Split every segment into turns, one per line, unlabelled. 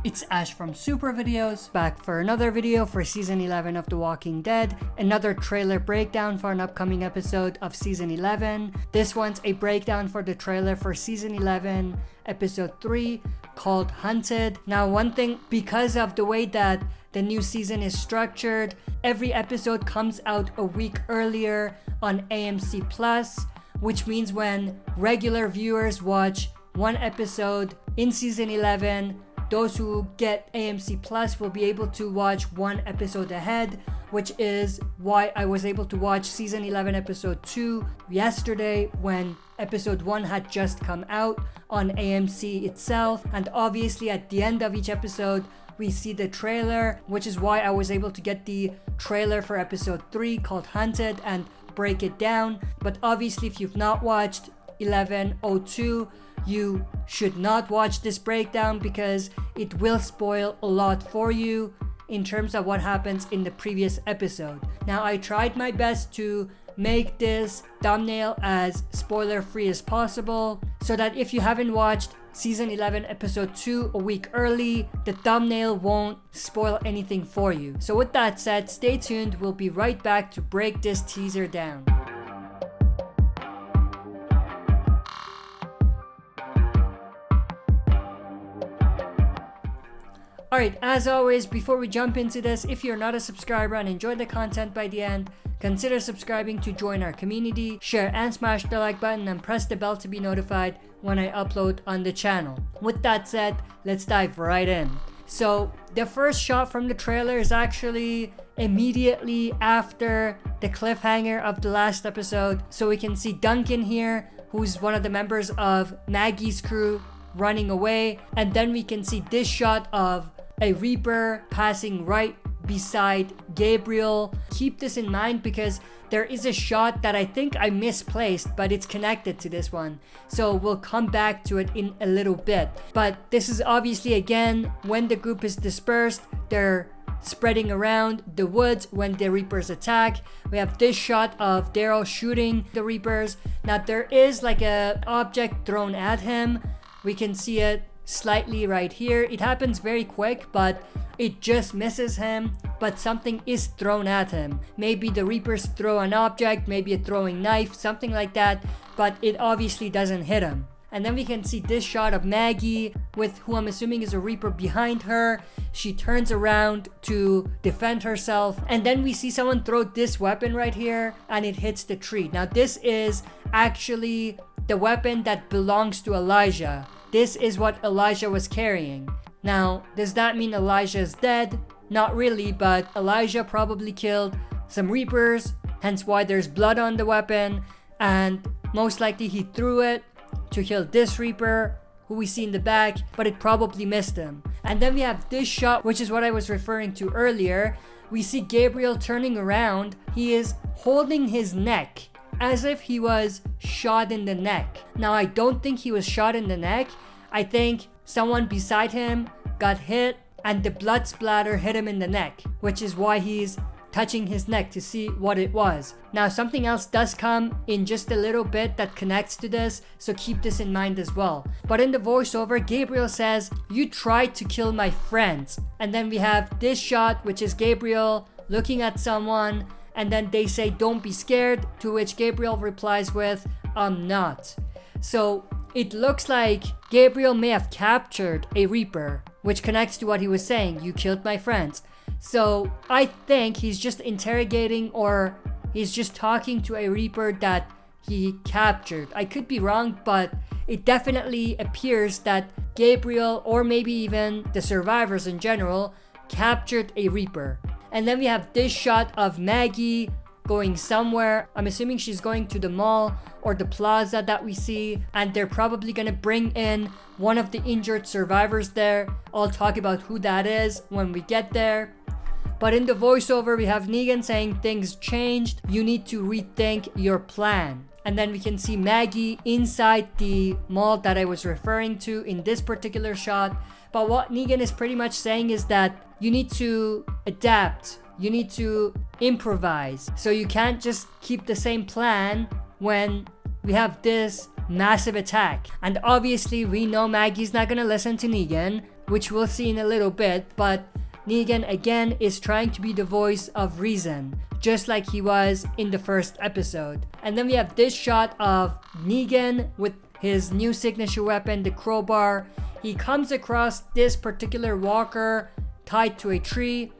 It's Ash from Super Videos, back for another video for Season 11 of The Walking Dead, another trailer breakdown for an upcoming episode of Season 11. This one's a breakdown for the trailer for Season 11, Episode 3, called Hunted. Now one thing, because of the way that the new season is structured, every episode comes out a week earlier on AMC Plus, which means when regular viewers watch one episode in Season 11, those who get AMC Plus will be able to watch one episode ahead, which is why I was able to watch Season 11 Episode 2 yesterday when Episode 1 had just come out on AMC itself. And obviously at the end of each episode, we see the trailer, which is why I was able to get the trailer for Episode 3 called Hunted and break it down. But obviously if you've not watched 11:02, you should not watch this breakdown because it will spoil a lot for you in terms of what happens in the previous episode. Now I tried my best to make this thumbnail as spoiler free as possible so that if you haven't watched Season 11 Episode 2 a week early, the thumbnail won't spoil anything for you. So with that said, stay tuned, we'll be right back to break this teaser down. Alright, as always, before we jump into this, if you're not a subscriber and enjoyed the content by the end, consider subscribing to join our community, share and smash the like button and press the bell to be notified when I upload on the channel. With that said, let's dive right in. So, the first shot from the trailer is actually immediately after the cliffhanger of the last episode. So we can see Duncan here, who's one of the members of Maggie's crew, running away. And then we can see this shot of a Reaper passing right beside Gabriel. Keep this in mind because there is a shot that I think I misplaced, but it's connected to this one. So we'll come back to it in a little bit. But this is obviously again when the group is dispersed, they're spreading around the woods when the Reapers attack. We have this shot of Daryl shooting the Reapers. Now there is like a object thrown at him. We can see it slightly right here. It happens very quick, but it just misses him, but something is thrown at him. Maybe the Reapers throw an object, maybe a throwing knife, something like that, but it obviously doesn't hit him. And then we can see this shot of Maggie with who I'm assuming is a Reaper behind her. She turns around to defend herself, and then we see someone throw this weapon right here and it hits the tree. Now this is actually the weapon that belongs to Elijah. This is what Elijah was carrying. Now, does that mean Elijah is dead? Not really, but Elijah probably killed some Reapers, hence why there's blood on the weapon, and most likely he threw it to kill this Reaper, who we see in the back, but it probably missed him. And then we have this shot, which is what I was referring to earlier. We see Gabriel turning around. He is holding his neck as if he was shot in the neck. Now I don't think he was shot in the neck. I think someone beside him got hit and the blood splatter hit him in the neck, which is why he's touching his neck to see what it was. Now something else does come in just a little bit that connects to this, so keep this in mind as well. But in the voiceover, Gabriel says, "You tried to kill my friends." And then we have this shot, which is Gabriel looking at someone, and then they say, "Don't be scared," to which Gabriel replies with, "I'm not." So it looks like Gabriel may have captured a Reaper, which connects to what he was saying, "You killed my friends." So I think he's just interrogating, or he's just talking to a Reaper that he captured. I could be wrong, but it definitely appears that Gabriel, or maybe even the survivors in general, captured a Reaper. And then we have this shot of Maggie going somewhere. I'm assuming she's going to the mall or the plaza that we see, and they're probably gonna bring in one of the injured survivors there. I'll talk about who that is when we get there. But in the voiceover, we have Negan saying things changed. You need to rethink your plan. And then we can see Maggie inside the mall that I was referring to in this particular shot. But what Negan is pretty much saying is that you need to adapt. You need to improvise. So you can't just keep the same plan when we have this massive attack. And obviously we know Maggie's not gonna listen to Negan which we'll see in a little bit, but Negan again is trying to be the voice of reason, just like he was in the first episode. And then we have this shot of Negan with his new signature weapon, the crowbar. He comes across this particular walker tied to a tree.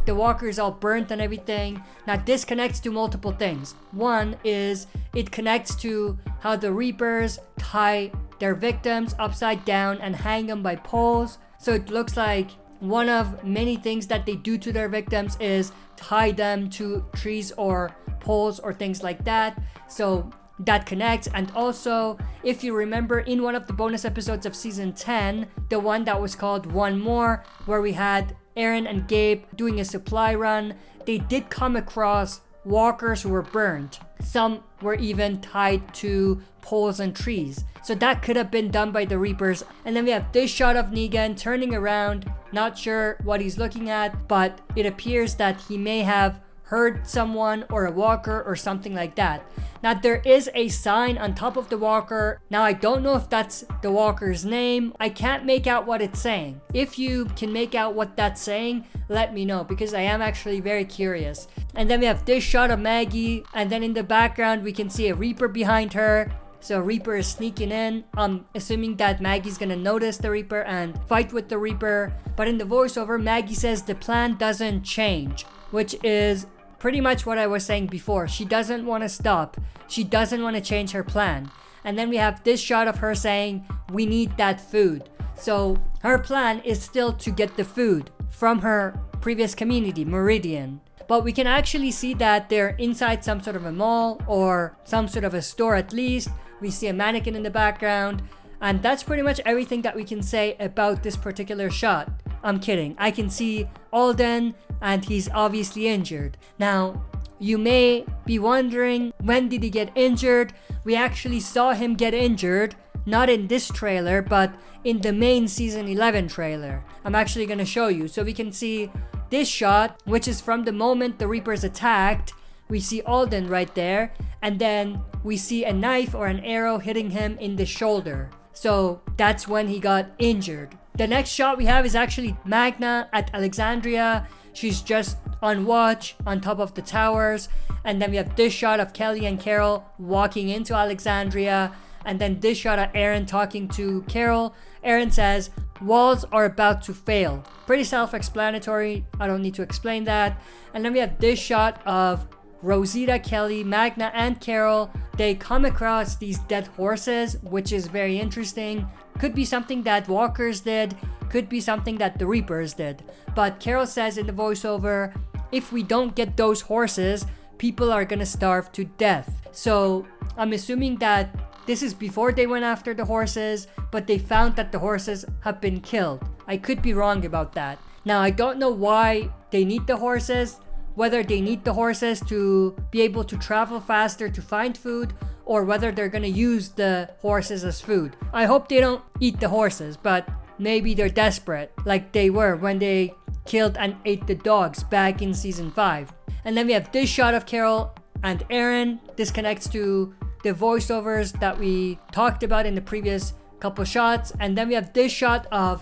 The walker is all burnt and everything. Now this connects to multiple things. One is it connects to how the Reapers tie their victims upside down and hang them by poles. So it looks like one of many things that they do to their victims is tie them to trees or poles or things like that. So that connects. And also, if you remember in one of the bonus episodes of season 10, the one that was called One More, where we had Aaron and Gabe doing a supply run, they did come across walkers who were burned. Some were even tied to poles and trees. So that could have been done by the Reapers. And then we have this shot of Negan turning around, not sure what he's looking at, but it appears that he may have heard someone or a walker or something like that. Now there is a sign on top of the walker. Now I don't know if that's the walker's name. I can't make out what it's saying. If you can make out what that's saying, let me know, because I am actually very curious. And then we have this shot of Maggie, and then in the background we can see a Reaper behind her. So Reaper is sneaking in. I'm assuming that Maggie's gonna notice the Reaper and fight with the Reaper. But in the voiceover, Maggie says the plan doesn't change, which is pretty much what I was saying before. She doesn't want to stop. She doesn't want to change her plan. And then we have this shot of her saying, we need that food. So her plan is still to get the food from her previous community, Meridian. But we can actually see that they're inside some sort of a mall or some sort of a store at least. We see a mannequin in the background. And that's pretty much everything that we can say about this particular shot. I'm kidding. I can see Alden and he's obviously injured. Now, you may be wondering, when did he get injured? We actually saw him get injured, not in this trailer, but in the main season 11 trailer. I'm actually going to show you. So we can see this shot, which is from the moment the Reapers attacked. We see Alden right there, and then we see a knife or an arrow hitting him in the shoulder. So that's when he got injured. The next shot we have is actually Magna at Alexandria. She's just on watch on top of the towers. And then we have this shot of Kelly and Carol walking into Alexandria. And then this shot of Aaron talking to Carol. Aaron says, walls are about to fail. Pretty self-explanatory. I don't need to explain that. And then we have this shot of Rosita, Kelly, Magna, and Carol. They come across these dead horses, which is very interesting. Could be something that walkers did, could be something that the Reapers did. But Carol says in the voiceover, if we don't get those horses, people are gonna starve to death. So I'm assuming that this is before they went after the horses, but they found that the horses have been killed. I could be wrong about that. Now I don't know why they need the horses, whether they need the horses to be able to travel faster to find food, or whether they're gonna use the horses as food. I hope they don't eat the horses, but maybe they're desperate, like they were when they killed and ate the dogs back in season 5. And then we have this shot of Carol and Aaron. This connects to the voiceovers that we talked about in the previous couple shots. And then we have this shot of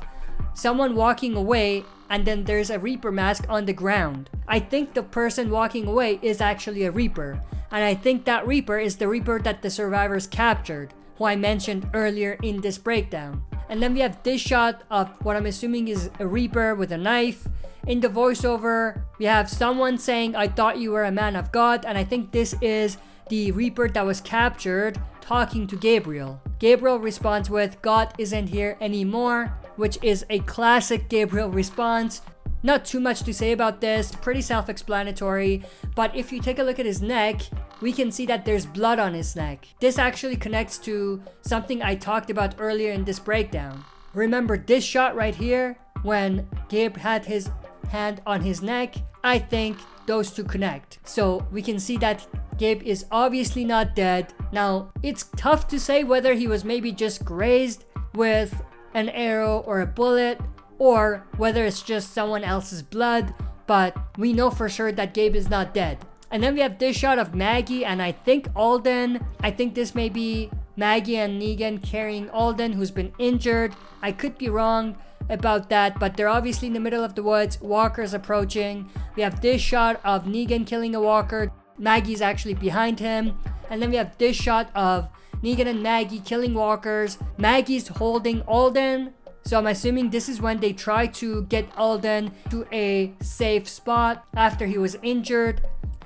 someone walking away, and then there's a Reaper mask on the ground. I think the person walking away is actually a Reaper. And I think that Reaper is the Reaper that the survivors captured, who I mentioned earlier in this breakdown. And then we have this shot of what I'm assuming is a Reaper with a knife. In the voiceover, we have someone saying, I thought you were a man of God. And I think this is the Reaper that was captured talking to Gabriel. Gabriel responds with, God isn't here anymore, which is a classic Gabriel response. Not too much to say about this, pretty self-explanatory, but if you take a look at his neck, we can see that there's blood on his neck. This actually connects to something I talked about earlier in this breakdown. Remember this shot right here, when Gabe had his hand on his neck? I think those two connect. So we can see that Gabe is obviously not dead. Now, it's tough to say whether he was maybe just grazed with an arrow or a bullet, or whether it's just someone else's blood, but we know for sure that Gabe is not dead. And then we have this shot of Maggie and I think Alden. I think this may be Maggie and Negan carrying Alden, who's been injured. I could be wrong, about that, but they're obviously in the middle of the woods. Walker's approaching. We have this shot of Negan killing a walker. Maggie's actually behind him. And then we have this shot of Negan and Maggie killing walkers. Maggie's holding Alden. So I'm assuming this is when they try to get Alden to a safe spot after he was injured.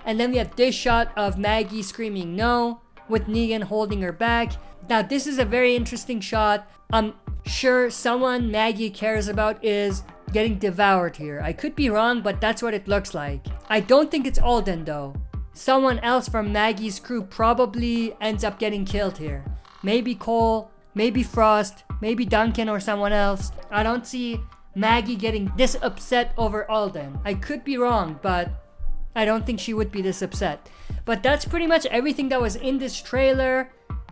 And then we have this shot of Maggie screaming no, with Negan holding her back. Now this is a very interesting shot. I'm sure someone Maggie cares about is getting devoured here. I could be wrong, but that's what it looks like. I don't think it's Alden though. Someone else from Maggie's crew probably ends up getting killed here. Maybe Cole, maybe Frost, maybe Duncan or someone else. I don't see Maggie getting this upset over Alden. I could be wrong, but I don't think she would be this upset. But that's pretty much everything that was in this trailer.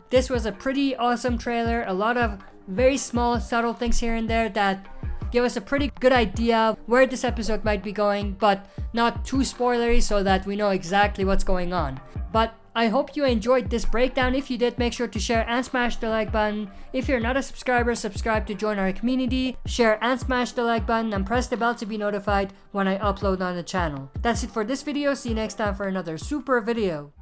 This was a pretty awesome trailer. A lot of very small, subtle things here and there that give us a pretty good idea of where this episode might be going, but not too spoilery so that we know exactly what's going on. But I hope you enjoyed this breakdown. If you did, make sure to share and smash the like button. If you're not a subscriber, subscribe to join our community. Share and smash the like button and press the bell to be notified when I upload on the channel. That's it for this video. See you next time for another super video.